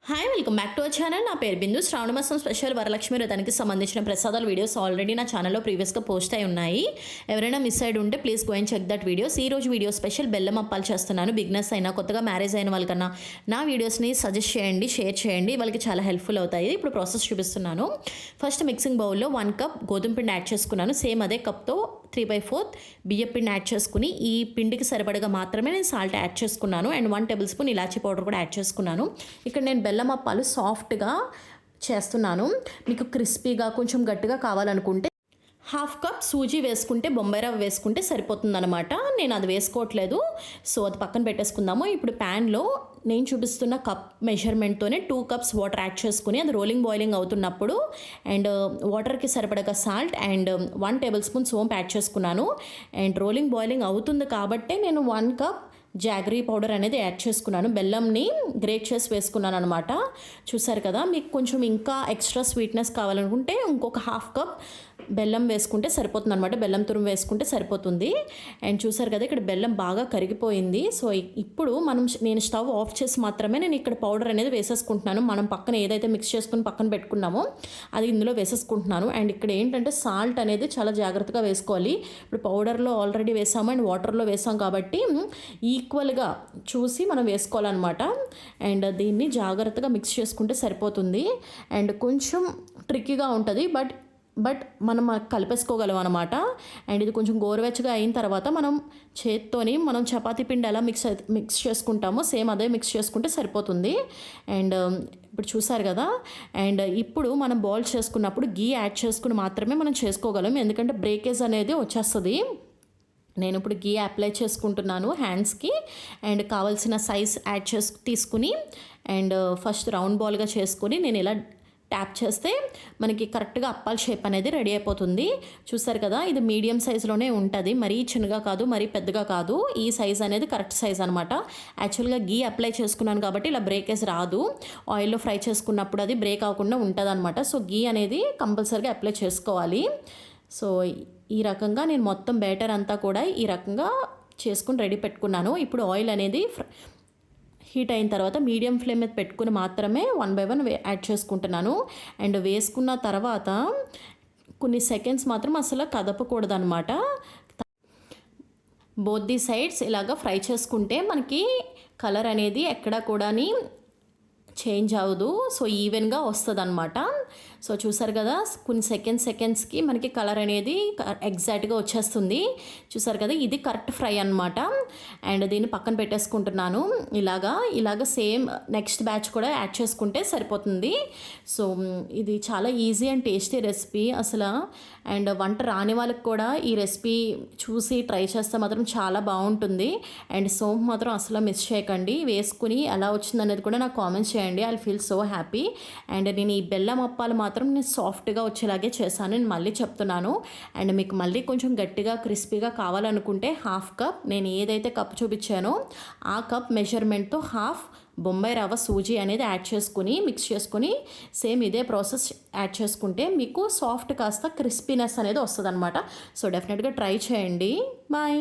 Hi welcome back to our channel. నా పేరు బిందు. శ్రావణ మాసం స్పెషల్ వరలక్ష్మి వ్రతానికి సంబంధించిన ప్రసాదాల వీడియోస్ ఆల్రెడీ నా ఛానల్లో ప్రీవియస్గా పోస్ట్ అయి ఉన్నాయి. ఎవరైనా మిస్ అయ్యి ఉంటే please go and check that videos. ఈ రోజు వీడియో స్పెషల్ బెల్లం అప్పాలు చేస్తున్నాను. బిగినర్స్ అయినా కొత్తగా మ్యారేజ్ అయిన వాళ్ళకన్నా నా వీడియోస్ని సజెస్ట్ చేయండి, షేర్ చేయండి, వాళ్ళకి చాలా హెల్ప్ఫుల్ అవుతాయి. ఇప్పుడు ప్రాసెస్ చూపిస్తున్నాను. ఫస్ట్ మిక్సింగ్ బౌల్లో 1 కప్ గోధుమ పిండి యాడ్ చేసుకున్నాను. సేమ్ అదే కప్తో 3/4 బియ్యం పిండి యాడ్ చేసుకుని ఈ పిండికి సరిపడగా మాత్రమే నేను సాల్ట్ యాడ్ చేసుకున్నాను. And 1 table spoon elaichi powder కూడా యాడ్ చేసుకున్నాను. ఇక్కడ నేను బెల్లం అప్పాలు సాఫ్ట్గా చేస్తున్నాను. మీకు క్రిస్పీగా కొంచెం గట్టిగా కావాలనుకుంటే 1/2 కప్ సూజీ వేసుకుంటే, బొంబాయి రవ్వ వేసుకుంటే సరిపోతుందన్నమాట. నేను అది వేసుకోవట్లేదు. సో అది పక్కన పెట్టేసుకుందాము. ఇప్పుడు ప్యాన్లో నేను చూపిస్తున్న కప్ మెజర్మెంట్తోనే 2 కప్స్ వాటర్ యాడ్ చేసుకుని అది రోలింగ్ బాయిలింగ్ అవుతున్నప్పుడు అండ్ వాటర్కి సరిపడగా సాల్ట్ అండ్ 1 టేబుల్ స్పూన్ సోంపు యాడ్ చేసుకున్నాను. అండ్ రోలింగ్ బాయిలింగ్ అవుతుంది కాబట్టే నేను 1 కప్ జాగరీ పౌడర్ అనేది యాడ్ చేసుకున్నాను. బెల్లంని గ్రేట్ చేసి వేసుకున్నాను అనమాట. చూసారు కదా, మీకు కొంచెం ఇంకా ఎక్స్ట్రా స్వీట్నెస్ కావాలనుకుంటే ఇంకొక 1/2 కప్ బెల్లం వేసుకుంటే సరిపోతుంది అనమాట. బెల్లం తురుము వేసుకుంటే సరిపోతుంది. అండ్ చూసారు కదా, ఇక్కడ బెల్లం బాగా కరిగిపోయింది. సో ఇప్పుడు నేను స్టవ్ ఆఫ్ చేసి మాత్రమే నేను ఇక్కడ పౌడర్ అనేది వేసేసుకుంటున్నాను. మనం పక్కన ఏదైతే మిక్స్ చేసుకుని పక్కన పెట్టుకున్నామో అది ఇందులో వేసేసుకుంటున్నాను. అండ్ ఇక్కడ ఏంటంటే సాల్ట్ అనేది చాలా జాగ్రత్తగా వేసుకోవాలి. ఇప్పుడు పౌడర్లో ఆల్రెడీ వేసాము అండ్ వాటర్లో వేసాం కాబట్టి ఈక్వల్గా చూసి మనం వేసుకోవాలన్నమాట. అండ్ దీన్ని జాగ్రత్తగా మిక్స్ చేసుకుంటే సరిపోతుంది. అండ్ కొంచెం ట్రిక్కీగా ఉంటుంది, బట్ మనం కలిపేసుకోగలం అనమాట. అండ్ ఇది కొంచెం గోరువెచ్చగా అయిన తర్వాత మనం చేత్తోని మనం చపాతీ పిండి ఎలా మిక్స్ చేసుకుంటామో సేమ్ అదే మిక్స్ చేసుకుంటే సరిపోతుంది. అండ్ ఇప్పుడు చూసారు కదా, అండ్ ఇప్పుడు మనం బాల్ చేసుకున్నప్పుడు గీ యాడ్ చేసుకుని మాత్రమే మనం చేసుకోగలం, ఎందుకంటే బ్రేకేజ్ అనేది వచ్చేస్తుంది. నేను ఇప్పుడు గీ అప్లై చేసుకుంటున్నాను హ్యాండ్స్కి. అండ్ కావాల్సిన సైజ్ యాడ్ తీసుకుని అండ్ ఫస్ట్ రౌండ్ బాల్గా చేసుకుని నేను ఇలా ట్యాప్ చేస్తే మనకి కరెక్ట్గా అప్పాల షేప్ అనేది రెడీ అయిపోతుంది. చూసారు కదా, ఇది మీడియం సైజులోనే ఉంటుంది. మరీ చిన్నగా కాదు, మరీ పెద్దగా కాదు. ఈ సైజ్ అనేది కరెక్ట్ సైజ్ అనమాట. యాక్చువల్గా గీ అప్లై చేసుకున్నాను కాబట్టి ఇలా బ్రేకేజ్ రాదు. ఆయిల్లో ఫ్రై చేసుకున్నప్పుడు అది బ్రేక్ అవ్వకుండా ఉంటుంది అనమాట. సో గీ అనేది కంపల్సరీగా అప్లై చేసుకోవాలి. సో ఈ రకంగా నేను మొత్తం బ్యాటర్ అంతా కూడా ఈ రకంగా చేసుకుని రెడీ పెట్టుకున్నాను. ఇప్పుడు ఆయిల్ అనేది హీట్ అయిన తర్వాత మీడియం ఫ్లేమ్ మీద పెట్టుకుని మాత్రమే 1 by 1 యాడ్ చేసుకుంటున్నాను. అండ్ వేసుకున్న తర్వాత కొన్ని సెకండ్స్ మాత్రం అసలు కదపకూడదు అనమాట. బోత్ ది సైడ్స్ ఇలాగా ఫ్రై చేసుకుంటే మనకి కలర్ అనేది ఎక్కడా కూడా చేంజ్ అవ్వదు. సో ఈవెన్గా వస్తుంది అనమాట. సో చూసారు కదా, కొన్ని సెకండ్స్కి మనకి కలర్ అనేది ఎగ్జాక్ట్గా వచ్చేస్తుంది. చూసారు కదా, ఇది కరెక్ట్ ఫ్రై అనమాట. అండ్ దీన్ని పక్కన పెట్టేసుకుంటున్నాను. ఇలాగా సేమ్ నెక్స్ట్ బ్యాచ్ కూడా యాడ్ చేసుకుంటే సరిపోతుంది. సో ఇది చాలా ఈజీ అండ్ టేస్టీ రెసిపీ అసలు. అండ్ వంట రాని వాళ్ళకి కూడా ఈ రెసిపీ చూసి ట్రై చేస్తే మాత్రం చాలా బాగుంటుంది. అండ్ సోంపు మాత్రం అసలు మిస్ చేయకండి. వేసుకుని ఎలా వచ్చిందనేది కూడా నాకు కామెంట్స్ చేయండి. I feel so happy. And నేను ఈ బెల్లం అప్పాలు మాత్రం నేను సాఫ్ట్గా వచ్చేలాగే చేశాను. నేను మళ్ళీ చెప్తున్నాను. అండ్ మీకు మళ్ళీ కొంచెం గట్టిగా క్రిస్పీగా కావాలనుకుంటే 1/2 కప్, నేను ఏదైతే కప్ చూపించానో ఆ కప్ మెజర్మెంట్తో 1/2 బొంబాయి రవ్వ సూజీ అనేది యాడ్ చేసుకుని మిక్స్ చేసుకుని సేమ్ ఇదే ప్రాసెస్ యాడ్ చేసుకుంటే మీకు సాఫ్ట్ కాస్త క్రిస్పీనెస్ అనేది వస్తుంది అనమాట. సో డెఫినెట్గా ట్రై చేయండి. బాయ్.